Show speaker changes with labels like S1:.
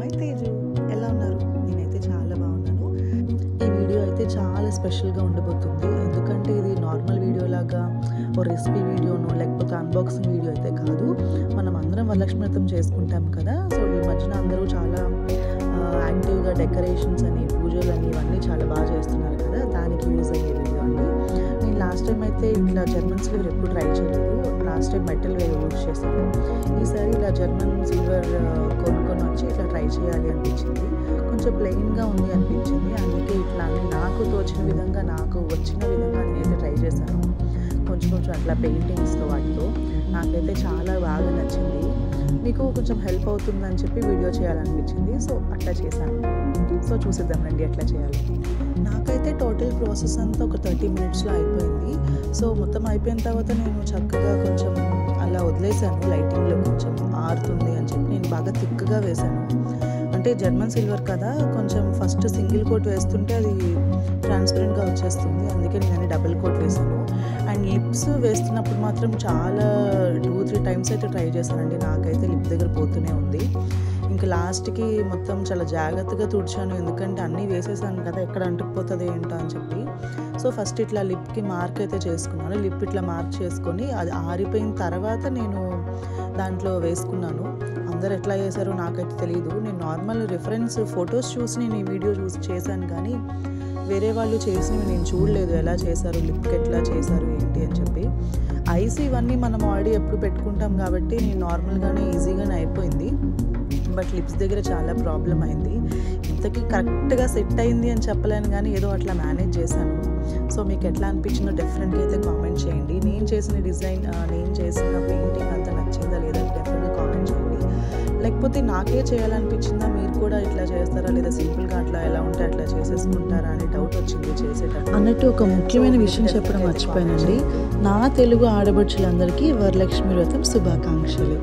S1: Hi Teju, ఎలా ఉన్నారు? నేనైతే చాలా బాగున్నాను. ఈ వీడియో అయితే చాలా స్పెషల్గా ఉండబోతుంది. ఎందుకంటే ఇది నార్మల్ వీడియో లాగా ఓ రెసిపీ వీడియోను లేకపోతే అన్బాక్సింగ్ వీడియో అయితే కాదు. మనం అందరం వరలక్ష్మి వ్రతం చేసుకుంటాం కదా. సో ఈ మధ్యన అందరూ చాలా యాక్టివ్గా డెకరేషన్స్ అని పూజలు అని ఇవన్నీ చాలా బాగా చేస్తున్నారు కదా. దానికి యూజ్ అయ్యే వీడియో అండి. నేను లాస్ట్ టైం అయితే ఇట్లా జర్మన్ సిల్వర్ ఎప్పుడు ట్రై చేయలేదు. లాస్ట్ టైం మెటల్ వే యూజ్ చేశాను. ఈసారి ఇలా జర్మన్ సిల్వర్ కొనుక్కొని వచ్చి ఇట్లా ట్రై చేయాలి అనిపించింది. కొంచెం ప్లెయిన్గా ఉంది అనిపించింది. అందుకే ఇట్లా అని నాకు తోచిన విధంగా నాకు వచ్చిన విధంగా నేనైతే ట్రై చేశాను. కొంచెం అట్లా పెయింటింగ్స్తో వాటితో నాకైతే చాలా బాగా నచ్చింది. మీకు కొంచెం హెల్ప్ అవుతుందని చెప్పి వీడియో చేయాలనిపించింది. సో అట్లా చేశాను. సో చూసేద్దాం రండి ఎట్లా చేయాలి. నాకైతే టోటల్ ప్రాసెస్ అంతా ఒక 30 మినిట్స్లో అయిపోయింది. సో మొత్తం అయిపోయిన తర్వాత నేను చక్కగా కొంచెం అలా వదిలేసాను. లైటింగ్లో కొంచెం ఆరుతుంది అని చెప్పి నేను బాగా థిక్గా వేశాను. అంటే జర్మన్ సిల్వర్ కదా, కొంచెం ఫస్ట్ సింగిల్ కోట్ వేస్తుంటే అది ట్రాన్స్పరెంట్గా వచ్చేస్తుంది. అందుకే నేను డబుల్ కోట్ వేసాను. అండ్ లిప్స్ వేస్తున్నప్పుడు మాత్రం చాలా 2-3 టైమ్స్ అయితే ట్రై చేశానండి. నాకైతే లిప్ దగ్గర పోతూనే ఉంది. ఇంకా లాస్ట్కి మొత్తం చాలా జాగ్రత్తగా తుడిచాను. ఎందుకంటే అన్నీ వేసేసాను కదా, ఎక్కడ అంటుకుపోతుంది ఏంటో అని చెప్పి. సో ఫస్ట్ ఇట్లా లిప్కి మార్క్ అయితే చేసుకున్నాను. లిప్ ఇట్లా మార్క్ చేసుకొని అది ఆరిపోయిన తర్వాత నేను దాంట్లో వేసుకున్నాను. అందరు ఎట్లా చేశారో నాకైతే తెలియదు. నేను నార్మల్ రిఫరెన్స్ ఫొటోస్ చూసి నేను ఈ వీడియో చూసి చేశాను, కానీ వేరే వాళ్ళు చేసినవి నేను చూడలేదు. ఎలా చేశారు, లిప్కి ఎట్లా చేశారు ఏంటి అని చెప్పి. ఐస్ ఇవన్నీ మనం ఆల్రెడీ ఎప్పుడు పెట్టుకుంటాం కాబట్టి నేను నార్మల్గానే ఈజీగానే అయిపోయింది. బట్ లిప్స్ దగ్గర చాలా ప్రాబ్లం అయింది. ఇంతకీ కరెక్ట్గా సెట్ అయింది అని చెప్పలేను, కానీ ఏదో అట్లా మేనేజ్ చేశాను. సో మీకు ఎట్లా అనిపించిందో డెఫినెట్గా అయితే కామెంట్ చేయండి. నేను చేసిన డిజైన్, నేను చేసిన పెయింటింగ్ అంతా నచ్చిందా లేదా డెఫినెట్గా కామెంట్ చేయండి. లేకపోతే నాకే చేయాలనిపించిందా, మీరు కూడా ఇట్లా చేస్తారా లేదా సింపుల్గా అట్లా ఎలా ఉంటే అట్లా చేసేసుకుంటారా అని డౌట్ వచ్చింది చేసేటప్పుడు. అన్నట్టు ఒక ముఖ్యమైన విషయం చెప్పడం మర్చిపోయానండి. నా తెలుగు ఆడబడుచులందరికీ వరలక్ష్మి వ్రతం శుభాకాంక్షలు.